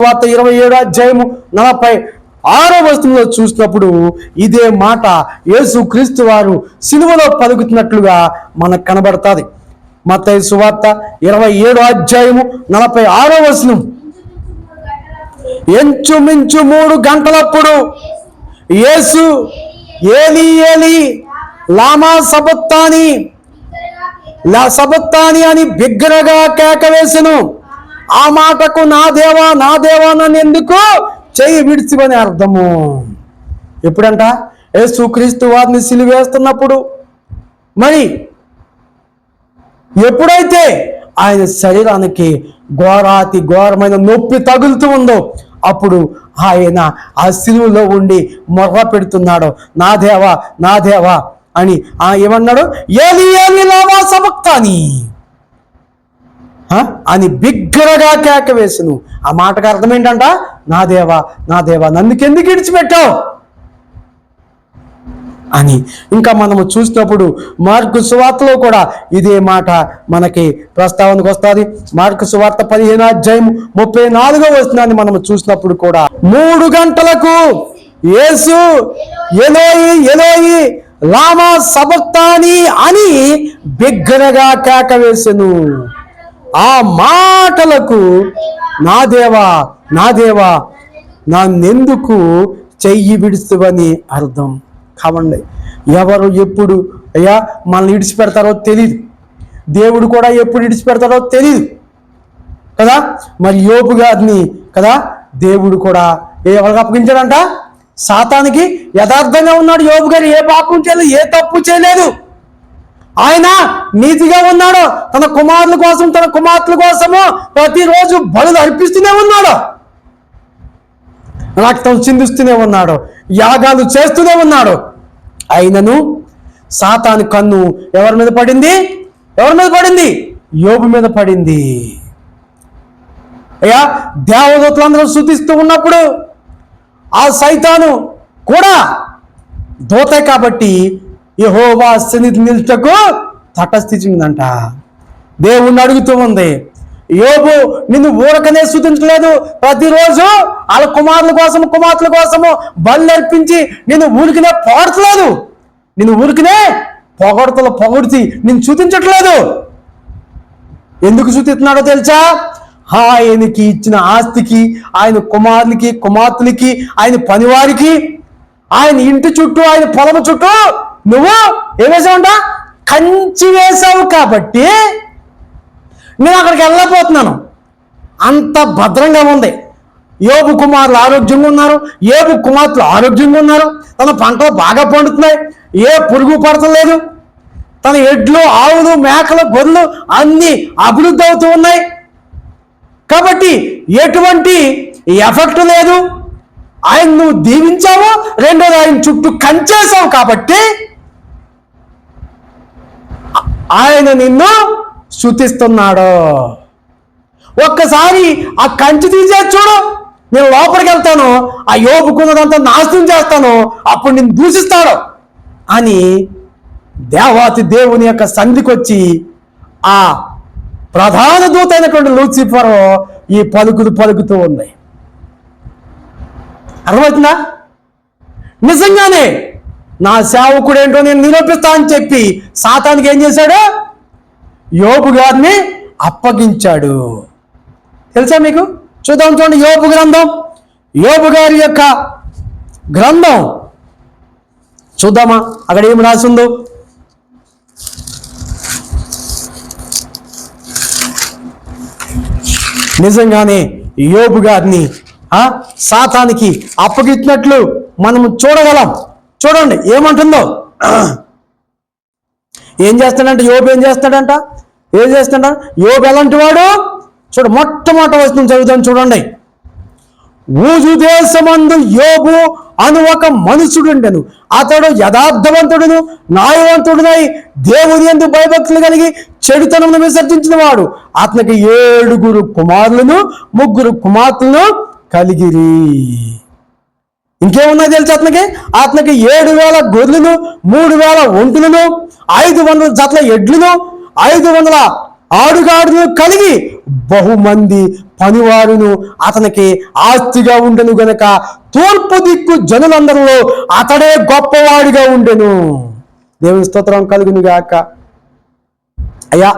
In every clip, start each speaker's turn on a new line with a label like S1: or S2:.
S1: వార్త 27వ అధ్యాయము 46వ వచనంలో చూసినప్పుడు ఇదే మాట యేసుక్రీస్తు వారు సిలువలో పలుకుతున్నట్లుగా మనకు కనబడుతుంది. మత్తయి సువార్త 27వ అధ్యాయము 46వ వచనం, ఇంచుమించు 3 గంటలప్పుడు యేసు ఏలీ ఏలీ లామా సబక్తాని అని బిగ్గరగా కేక వేసెను. ఆ మాటకు నా దేవా నన్ను ఎందుకు చెయ్యి విడిచివని అర్థము. ఎప్పుడంట? యేసుక్రీస్తు వారిని సిలువేస్తున్నప్పుడు. మరి ఎప్పుడైతే ఆయన శరీరానికి ఘోరాతి ఘోరమైన నొప్పి తగులుతూ ఉందో అప్పుడు ఆయన ఆ సిలువలో ఉండి మొర్ర పెడుతున్నాడు, నా దేవా అని. ఏమన్నాడు? ఏలీ ఏలీ లామా సబక్తాని అని బిగ్గరగా కేక వేసును. ఆ మాటకు అర్థం ఏంటంట? నా దేవా నన్నుకెందుకు విడిచిపెట్టావు అని. ఇంకా మనము చూసినప్పుడు మార్కు సువార్తలో కూడా ఇదే మాట మనకి ప్రస్తావనకు వస్తుంది. మార్కు సువార్త 15వ అధ్యాయం 34వ వచనాన్ని మనము చూసినప్పుడు కూడా 3 గంటలకు యేసు ఎలోయి ఎలోయి లామా సబక్తాని అని బిగ్గరగా కేక వేసెను. ఆ మాటలకు నా దేవా నన్నెందుకు చెయ్యి విడుస్తువని అర్థం. కావండి, ఎవరు ఎప్పుడు అయ్యా మనల్ని విడిచిపెడతారో తెలియదు, దేవుడు కూడా ఎప్పుడు విడిచిపెడతారో తెలియదు కదా. మరి యోబు గారిని కదా దేవుడు కూడా ఎవరికి అప్పగించాడంట? సాతానికి. యథార్థంగా ఉన్నాడు యోబు గారు, ఏ పాపం చేయలేదు, ఏ తప్పు చేయలేదు. ఆయన నీతిగా ఉన్నాడు. తన కుమారుల కోసం తన కుమార్తెల కోసము ప్రతిరోజు బలులు అర్పిస్తూనే ఉన్నాడు, రక్తం చిందిస్తూనే ఉన్నాడు, యాగాలు చేస్తూనే ఉన్నాడు. అయినను సాతాను కన్ను ఎవరి మీద పడింది? యోబు మీద పడింది. అయ్యా దేవదూతలందరూ స్తుతిస్తూ ఉన్నప్పుడు ఆ సైతాను కూడా దూతే కాబట్టి యెహోవా సన్నిధి నిలుటకు తటస్థించిందంట. దేవుణ్ణి అడుగుతూ ఉంది, యోబు నిన్ను ఊరకనే స్తుతించలేదు, ప్రతిరోజు వాళ్ళ కుమారుల కోసం కుమార్తెల కోసము బలి అర్పించి నిన్ను ఊరికినే పొగడతలేదు, నిన్ను ఊరికినే పొగడుతీ నిన్ను స్తుతించట్లేదు. ఎందుకు స్తుతిస్తున్నాడో తెలుసా? ఆయనకి ఇచ్చిన ఆస్తికి, ఆయన కుమారులకి కుమార్తెలకి, ఆయన పనివారికి, ఆయన ఇంటి చుట్టూ, ఆయన పొలం చుట్టూ నువ్వు ఏం వేసావంట? కంచి వేసావు. కాబట్టి నేను అక్కడికి వెళ్ళకపోతున్నాను. అంత భద్రంగా ఉంది. యోబు కుమారులు ఆరోగ్యంగా ఉన్నారు, యోబు కుమార్తెలు ఆరోగ్యంగా ఉన్నారు, తన పంటలు బాగా పండుతున్నాయి, ఏ పురుగు పడతలేదు, తన ఎడ్లు ఆవులు మేకలు గొర్రెలు అన్నీ అభివృద్ధి అవుతూ ఉన్నాయి. కాబట్టి ఎటువంటి ఎఫెక్ట్ లేదు. ఆయన నువ్వు దీవించావు, రెండోది ఆయన చుట్టూ కంచేసావు. కాబట్టి ఆయన నిన్ను స్తుతిస్తున్నాడు. ఒక్కసారి ఆ కంచి తీసేది చూడు, నేను లోపలికి వెళ్తాను, ఆ యోబుకున్నదంతా నాశనం చేస్తాను, అప్పుడు నిన్ను దూషిస్తాడు అని దేవాతి దేవుని యొక్క సన్నిధికి వచ్చి ఆ ప్రధాన దూత అయినటువంటి లూసిఫర్ ఈ పలుకుతూ ఉన్నాయి. అర్థమవుతుందా? నిజంగానే నా సేవకుడు ఏంటో నేను నిరూపిస్తా అని చెప్పి సాతానికి ఏం చేశాడు? యోబు గారిని అప్పగించాడు. తెలుసా మీకు? చూద్దాం, చూడండి యోబు గ్రంథం, యోబు గారి యొక్క గ్రంథం చూద్దామా? అక్కడ ఏమి రాసిందో. నిజంగానే యోబు గారిని సాతానికి అప్పగించినట్లు మనము చూడగలం. చూడండి ఏమంటుందో. ఏం చేస్తాడంట యోబు? ఏం చేస్తాడంట? యోబు ఎలాంటి వాడు? మొట్టమొదటి వస్తుంది, చదువుతాను చూడండి. ఊజు దేశమందు యోబు అను ఒక మనుషుడుండెను. అతడు యథార్థవంతుడును న్యాయవంతుడునై దేవుని యందు భయభక్తులు కలిగి చెడుతనమును విసర్జించిన వాడు. అతనికి 7 కుమారులను 3 కుమార్తెలను కలిగిరి. ఇంకేమున్నా తెలుసు? అతనికి 7,000 గొర్రెలను, 3,000 ఒంటులను, 500 జతల ఎడ్లను, 500 ఆడుగాడును కలిగి బహుమంది పనివారును అతనికి ఆస్తిగా ఉండెను గనక తూర్పు దిక్కు జనులందరిలో అతడే గొప్పవాడిగా ఉండెను. దేవుని స్తోత్రం కలుగును గాక. అయ్యా,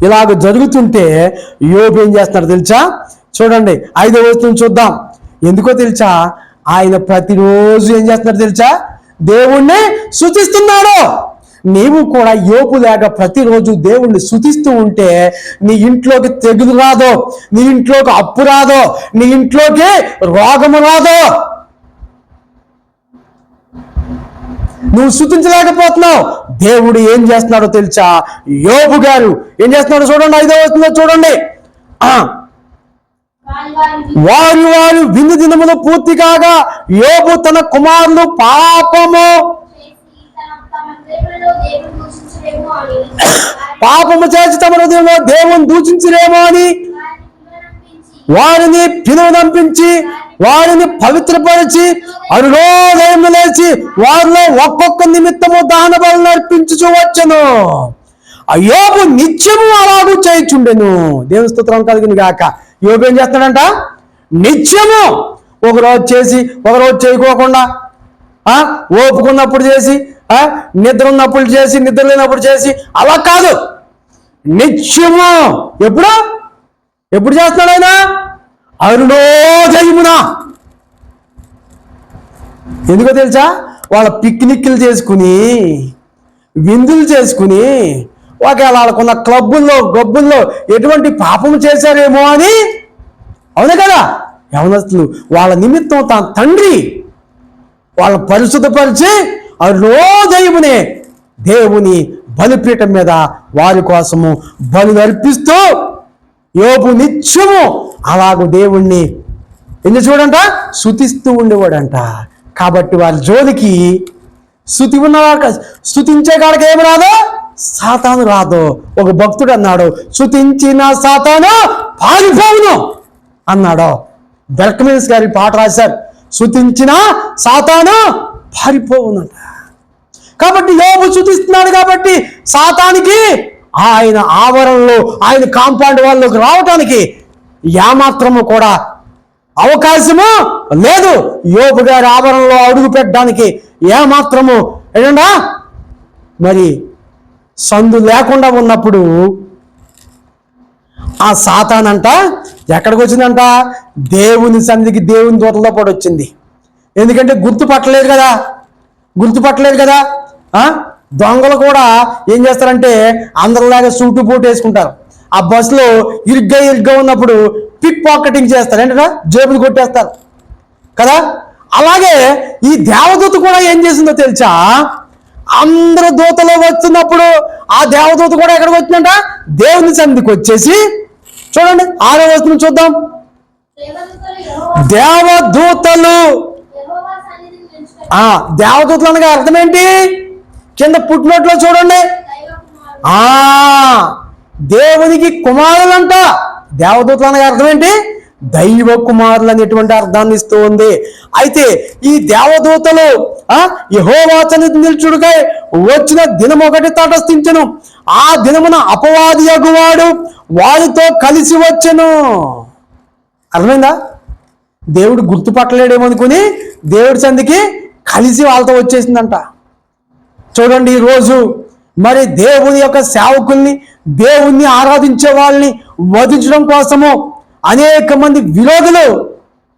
S1: ఇలాగ జరుగుతుంటే యోబు ఏం చేస్తున్నాడు తెలుసా? చూడండి 5వ వచనం చూద్దాం. ఎందుకో తెలుసా? ఆయన ప్రతిరోజు ఏం చేస్తున్నాడు తెలుసా? దేవుణ్ణి స్తుతిస్తున్నాడు. నీవు కూడా యోబు లేక ప్రతిరోజు దేవుణ్ణి స్తుతిస్తూ ఉంటే నీ ఇంట్లోకి తెగులు రాదో, నీ ఇంట్లోకి అప్పు రాదో, నీ ఇంట్లోకి రోగము రాదో. నువ్వు స్తుతించలేకపోతున్నావు. దేవుడు ఏం చేస్తున్నాడో తెలుసా? యోబు గారు ఏం చేస్తున్నాడో చూడండి. 5వ వచనంలో చూడండి. వారు విందు దినములు పూర్తి కాగా యోబు తన కుమారులు పాపము చేసి తమ హృదయంలో దేవుని దూషించరేమో అని వారిని పిలువనంపించి వారిని పవిత్రపరిచి అరుణోదయం లేచి వారిలో ఒక్కొక్క నిమిత్తము దహన బలులు అర్పించుచూ వచ్చెను. యోబు నిత్యము అలాగూ చేయుచుండెను. దేవుని స్తోత్రం కలిగిన గాక. యోబు ఏం చేస్తాడంట? నిత్యము ఒకరోజు చేసి ఒకరోజు చేయకోకుండా, ఓపుకున్నప్పుడు చేసి, నిద్ర ఉన్నప్పుడు చేసి, నిద్ర లేనప్పుడు చేసి, అలా కాదు. నిత్యము ఎప్పుడు చేస్తున్నాడు ఆయన? అరుణోదయమున. ఎందుకో తెలుసా? వాళ్ళ పిక్నిక్లు చేసుకుని, విందులు చేసుకుని, ఒకవేళ వాళ్ళకున్న క్లబ్బుల్లో గబ్బుల్లో ఎటువంటి పాపం చేశారేమో అని. అవునే కదా? యవనస్తులు వాళ్ళ నిమిత్తం తన తండ్రి వాళ్ళ పరిశుద్ధపరిచి అరుణోదయమునే దేవుని బలిపీఠం మీద వారి కోసము బలు అర్పిస్తూ యోబు నిత్యము అలాగూ దేవుణ్ణి చూడంట స్తుతిస్తూ ఉండేవాడంట. కాబట్టి వారి జోలికి స్తుతించే కాడికి ఏమి రాదో సాతాను రాదు. ఒక భక్తుడు అన్నాడు, స్తుతించిన సాతాను పారిపోవును అన్నాడు. బెల్కమిన్స్ గారి పాట రాశారు, స్తుతించిన సాతాను పారిపోవునంట. కాబట్టి యోబు స్తుతిస్తున్నాడు కాబట్టి సాతానికి ఆయన ఆవరణలో, ఆయన కాంపౌండ్ వాళ్ళలోకి రావటానికి ఏమాత్రము కూడా అవకాశము లేదు. యోబు గారి ఆవరణలో అడుగు పెట్టడానికి ఏమాత్రము ఏంటంటే మరి సందు లేకుండా ఉన్నప్పుడు ఆ సాతానంట ఎక్కడికి వచ్చిందంట? దేవుని సన్నిధికి, దేవుని దూతలతో పాటు వచ్చింది. ఎందుకంటే గుర్తుపట్టలేదు కదా. దొంగలు కూడా ఏం చేస్తారంటే అందరిలాగా సూటు బూటు వేసుకుంటారు. ఆ బస్సులో ఇరుగ్గా ఉన్నప్పుడు పిక్ పాకెటింగ్ చేస్తారు. ఏంటంటే జేబులు కొట్టేస్తారు కదా. అలాగే ఈ దేవదూత కూడా ఏం చేసిందో తెలుసా? అందరు దూతలు వస్తున్నప్పుడు ఆ దేవదూత కూడా ఎక్కడికి వచ్చిందంట? దేవుని సన్నిధికి వచ్చేసి, చూడండి 6వ వచనం చూద్దాం. దేవదూతలు అనగా అర్థం ఏంటి? కింద పుట్టినట్లో చూడండి, దేవునికి కుమారులంట. దేవదూతలు అనగా అర్థం ఏంటి? దైవ కుమారులు అనేటువంటి అర్థాన్ని ఇస్తూ ఉంది. అయితే ఈ దేవదూతలు యెహోవా సన్నిధిని నిల్చుడుకై వచ్చిన దినం ఒకటి తటస్థించెను. ఆ దినమున అపవాది యగువాడు వారితో కలిసి వచ్చెను. అర్థమైందా? దేవుడు గుర్తుపట్టలేడేమనుకుని దేవుడి సందికి కలిసి వాళ్ళతో వచ్చేసిందంట. చూడండి, ఈరోజు మరి దేవుని యొక్క సేవకుల్ని, దేవుణ్ణి ఆరాధించే వాళ్ళని వధించడం కోసము అనేక మంది విరోధులు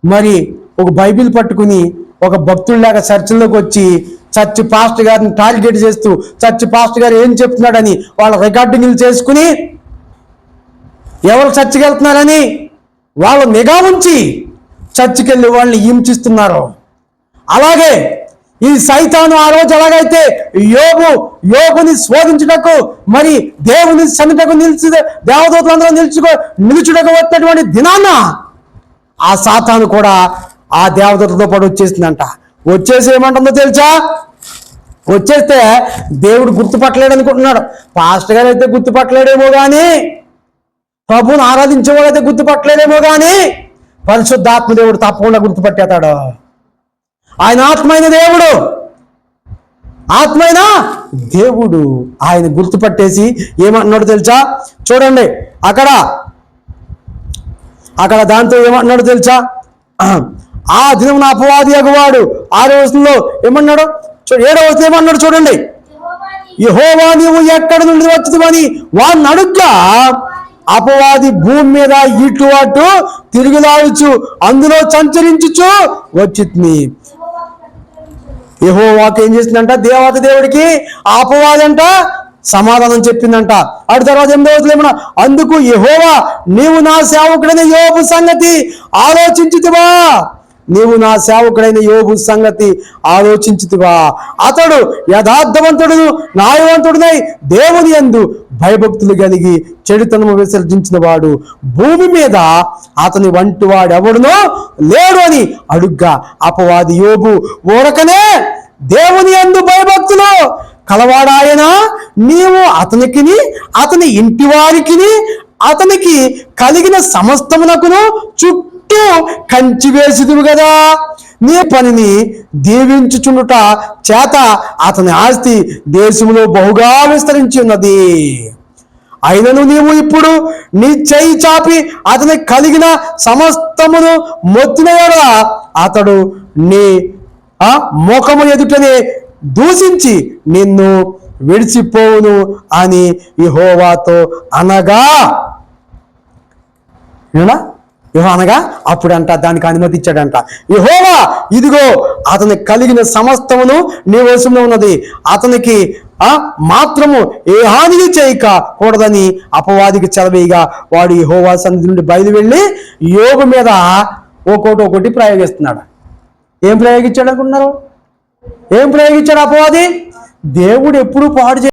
S1: మరి ఒక బైబిల్ పట్టుకుని ఒక భక్తుల్లాగా చర్చిల్లోకి వచ్చి చర్చి పాస్టర్ గారిని టార్గెట్ చేస్తూ చర్చి పాస్టర్ గారు ఏం చెప్తున్నాడని వాళ్ళ రికార్డింగ్లు చేసుకుని ఎవరు చర్చికి వెళ్తున్నారని వాళ్ళు నిఘా ఉంచి చర్చికి వెళ్ళి వాళ్ళని హింసిస్తున్నారు. అలాగే ఈ సైతాను ఆ రోజు ఎలాగైతే యోబుని శోధించుటకు మరి దేవుని సన్నిధికి నిలిచి దేవదూతలందరూ నిలుచుటకు వచ్చినటువంటి దినాన ఆ సాతాను కూడా ఆ దేవదూతలతో పాటు వచ్చేసిందంట. వచ్చేసి ఏమంటుందో తెలుసా? వచ్చేస్తే దేవుడు గుర్తుపట్టలేడు అనుకుంటున్నాడు. పాస్టర్ గారు అయితే గుర్తుపట్టలేడేమో కానీ, ప్రభువుని ఆరాధించేవాడైతే గుర్తుపట్టలేడేమో కానీ, పరిశుద్ధాత్మ దేవుడు తప్పకుండా గుర్తుపట్టేస్తాడు. ఆయన ఆత్మైన దేవుడు. ఆత్మ అయిన దేవుడు. ఆయన గుర్తుపట్టేసి ఏమంటున్నాడు తెలుసా? చూడండి అక్కడ దాంతో ఏమంటున్నాడు తెలుసా? ఆ దినం నా అపవాది అగవాడు 6వ వచనంలో ఏమన్నాడు? 7వ వచనం ఏమన్నాడు చూడండి. యెహోవా నీవు ఎక్కడ నుండి వచ్చినవని వాడిని అడుగ్గా అపవాది భూమి మీద ఇటు అటు తిరుగులాడుచు అందులో సంచరించుచు వచ్చింది. యెహోవాకు ఏం చేసిందంట? దేవత దేవుడికి ఆ అపవాది అంట సమాధానం చెప్పిందంట. అటు తర్వాత 8వ వచనం ఏమన్నా? అందుకు యెహోవా నీవు నా సేవకుడైన యోబు సంగతి ఆలోచించుతివా? నీవు నా సేవకుడైన యోబు సంగతి ఆలోచించుతివా? అతడు యథార్థవంతుడు న్యాయవంతుడునై దేవుని యందు భయభక్తులు కలిగి చెడుతనము విసర్జించిన వాడు భూమి మీద అతని వంటి వాడెవడునో లేడు అని అడుగ్గా అపవాది యోబు ఊరకనే దేవుని యందు భయభక్తులు కలవాడాయన నీవు అతనికిని అతని ఇంటి వారికిని అతనికి కలిగిన సమస్తమునకును చుట్టూ కంచి వేసిదువు కదా. నీ పనిని దీవించుచుండుట చేత అతని ఆస్తి దేశంలో బహుగా విస్తరించి ఉన్నది. అయినను నీవు ఇప్పుడు నీ చేయి చాపి అతని కలిగిన సమస్తమును మొత్తిన యెడల అతడు నీ ముఖము ఎదుటనే దూషించి నిన్ను విడిచిపోవును అని యెహోవాతో అనగా అప్పుడంట దానికి అనుమతి ఇచ్చాడంట. యెహోవా ఇదిగో అతనికి కలిగిన సమస్తమును నీ వశంలో ఉన్నది, అతనికి మాత్రము ఏ హాని చేయక కూడదని అపవాదికి చెలవేయగా వాడు యెహోవా సన్నిధి నుండి బయలువెళ్ళి యోబు మీద ఒక్కొక్కటి ప్రయోగిస్తున్నాడు. ఏం ప్రయోగించాడు అనుకుంటున్నారు? ఏం ప్రయోగించాడు అపవాది? దేవుడు ఎప్పుడు పాడు